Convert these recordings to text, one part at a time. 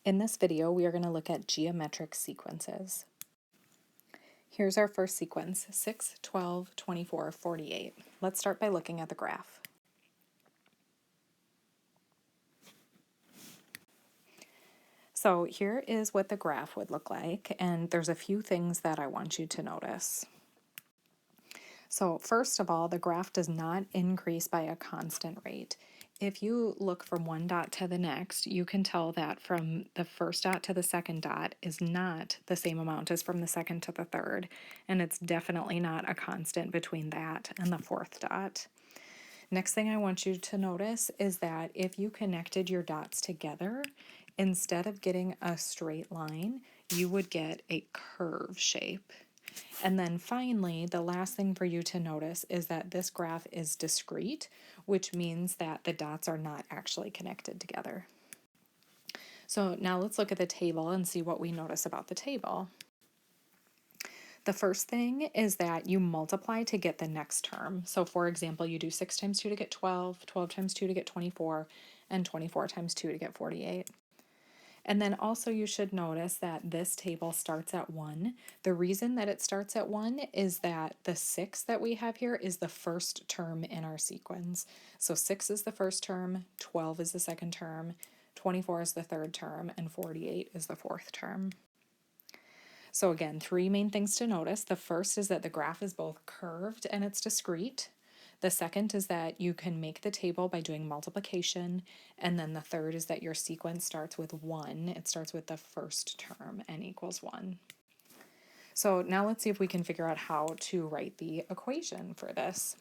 In this video, we are going to look at geometric sequences. Here's our first sequence, 6, 12, 24, 48. Let's start by looking at the graph. So here is what the graph would look like, and there's a few things that I want you to notice. So first of all, the graph does not increase by a constant rate. If you look from one dot to the next, you can tell that from the first dot to the second dot is not the same amount as from the second to the third, and it's definitely not a constant between that and the fourth dot. Next thing I want you to notice is that if you connected your dots together, instead of getting a straight line, you would get a curve shape. And then finally, the last thing for you to notice is that this graph is discrete, which means that the dots are not actually connected together. So now let's look at the table and see what we notice about the table. The first thing is that you multiply to get the next term. So for example, you do 6 times 2 to get 12, 12 times 2 to get 24, and 24 times 2 to get 48. And then also you should notice that this table starts at 1. The reason that it starts at 1 is that the 6 that we have here is the first term in our sequence. So 6 is the first term, 12 is the second term, 24 is the third term, and 48 is the fourth term. So again, three main things to notice. The first is that the graph is both curved and it's discrete. The second is that you can make the table by doing multiplication. And then the third is that your sequence starts with 1. It starts with the first term, n equals 1. So now let's see if we can figure out how to write the equation for this.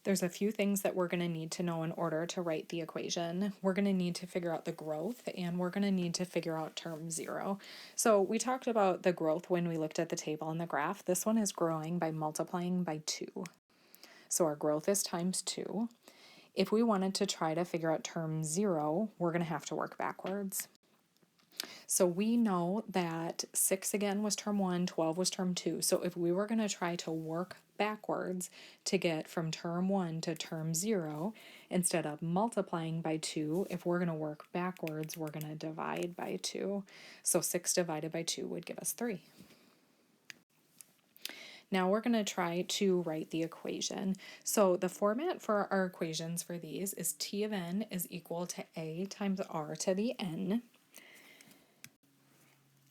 There's a few things that we're going to need to know in order to write the equation. We're going to need to figure out the growth, and we're going to need to figure out term 0. So we talked about the growth when we looked at the table and the graph. This one is growing by multiplying by 2. So our growth is times 2. If we wanted to try to figure out term 0, we're going to have to work backwards. So we know that 6 again was term 1, 12 was term 2. So if we were going to try to work backwards to get from term 1 to term 0, instead of multiplying by 2, if we're going to work backwards, we're going to divide by 2. So 6 divided by 2 would give us 3. Now we're going to try to write the equation. So the format for our equations for these is T of n is equal to a times r to the n.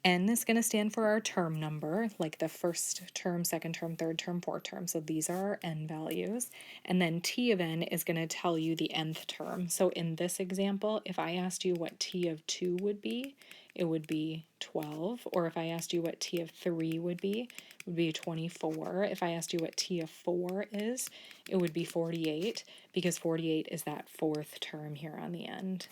N is going to stand for our term number, like the first term, second term, third term, fourth term. So these are our n values. And then T of n is going to tell you the nth term. So in this example, if I asked you what T of 2 would be, it would be 12. Or if I asked you what T of 3 would be, it would be 24. If I asked you what T of 4 is, it would be 48, because 48 is that fourth term here on the end.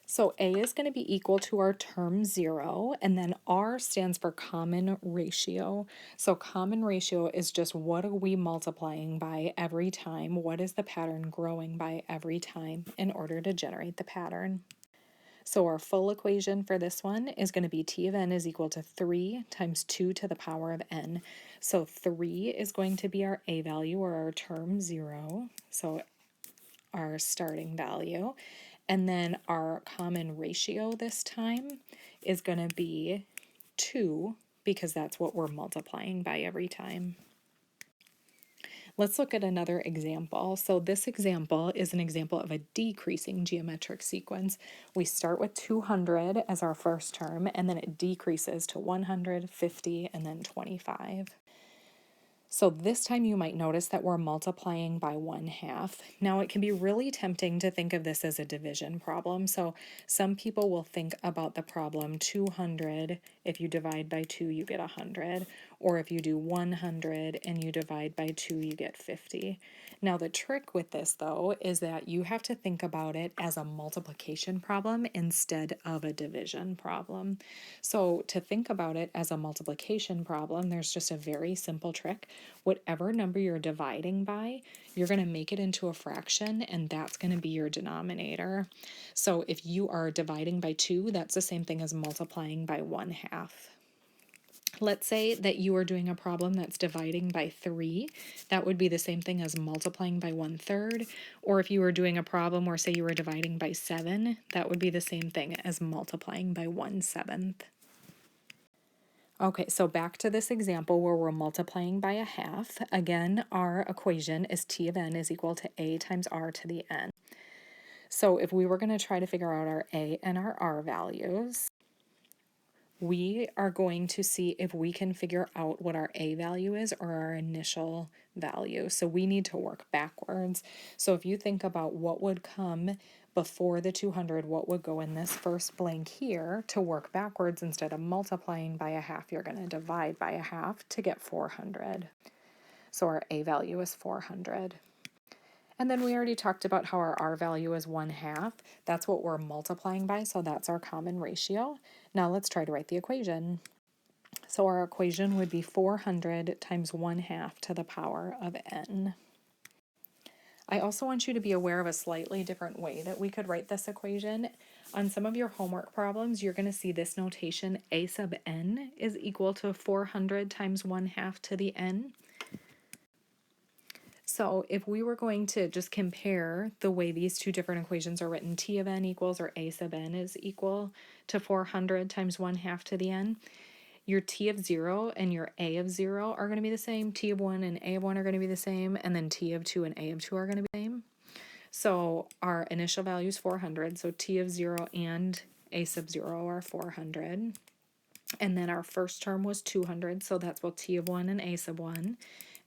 So A is going to be equal to our term 0, and then R stands for common ratio. So common ratio is just what are we multiplying by every time? What is the pattern growing by every time in order to generate the pattern? So our full equation for this one is going to be T of n is equal to 3 times 2 to the power of n. So 3 is going to be our A value, or our term 0, so our starting value. And then our common ratio this time is going to be 2, because that's what we're multiplying by every time. Let's look at another example. So this example is an example of a decreasing geometric sequence. We start with 200 as our first term, and then it decreases to 100, 50, and then 25. So this time you might notice that we're multiplying by 1/2. Now it can be really tempting to think of this as a division problem. So some people will think about the problem 200, if you divide by 2 you get 100, or if you do 100 and you divide by 2 you get 50. Now the trick with this though is that you have to think about it as a multiplication problem instead of a division problem. So to think about it as a multiplication problem, there's just a very simple trick. Whatever number you're dividing by, you're going to make it into a fraction, and that's going to be your denominator. So if you are dividing by 2, that's the same thing as multiplying by 1/2. Let's say that you are doing a problem that's dividing by 3. That would be the same thing as multiplying by 1/3. Or if you were doing a problem where, say, you were dividing by 7, that would be the same thing as multiplying by 1/7. Okay, so back to this example where we're multiplying by a half. Again, our equation is t of n is equal to a times r to the n. So if we were going to try to figure out our a and our r values, we are going to see if we can figure out what our a value is or our initial value. So we need to work backwards. So if you think about what would come before the 200, what would go in this first blank here, to work backwards, instead of multiplying by a half, you're going to divide by a half to get 400. So our a value is 400. And then we already talked about how our r value is 1/2. That's what we're multiplying by, so that's our common ratio. Now let's try to write the equation. So our equation would be 400 times 1/2 to the power of n. I also want you to be aware of a slightly different way that we could write this equation. On some of your homework problems, you're going to see this notation: a sub n is equal to 400 times 1/2 to the n. So if we were going to just compare the way these two different equations are written, t of n equals, or a sub n is equal to 400 times 1/2 to the n, your t of 0 and your a of 0 are going to be the same, t of 1 and a of 1 are going to be the same, and then t of 2 and a of 2 are going to be the same. So our initial value is 400, so t of 0 and a sub 0 are 400. And then our first term was 200, so that's both t of 1 and a sub 1.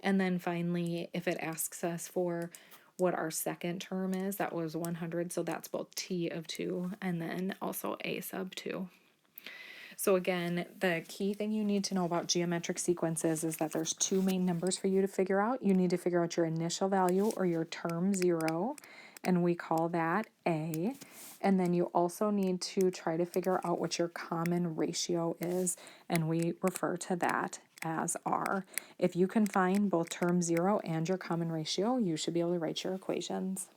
And then finally, if it asks us for what our second term is, that was 100, so that's both t of 2 and then also a sub 2. So again, the key thing you need to know about geometric sequences is that there's two main numbers for you to figure out. You need to figure out your initial value, or your term 0, and we call that a. And then you also need to try to figure out what your common ratio is, and we refer to that as r. If you can find both term 0 and your common ratio, you should be able to write your equations.